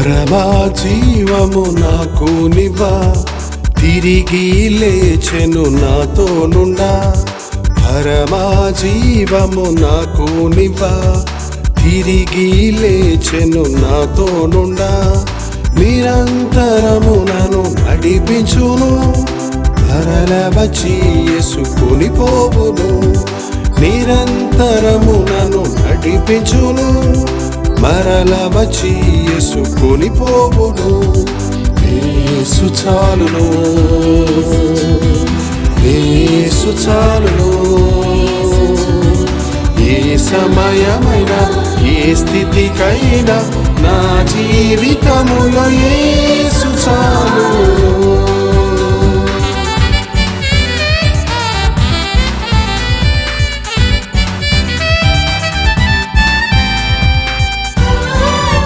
పరమా జీవము నాకు నివ్వా, తిరిగి లేచెను నాతో నుండా. పరమా జీవము నాకు నివ్వా, తిరిగి లేచెను నాతో నుండా. నిరంతరము నన్ను నడిపించును, మరల వచ్చి యేసుకొని పోవును. నిరంతరము నన్ను నడిపించును, మరల వచ్చి యేసుకొని పోవును. యేసు చాలును, యేసు చాలును. ఏ సమయమైనా ఏ స్థితికైనా నా జీవితములో యేసు చాలును.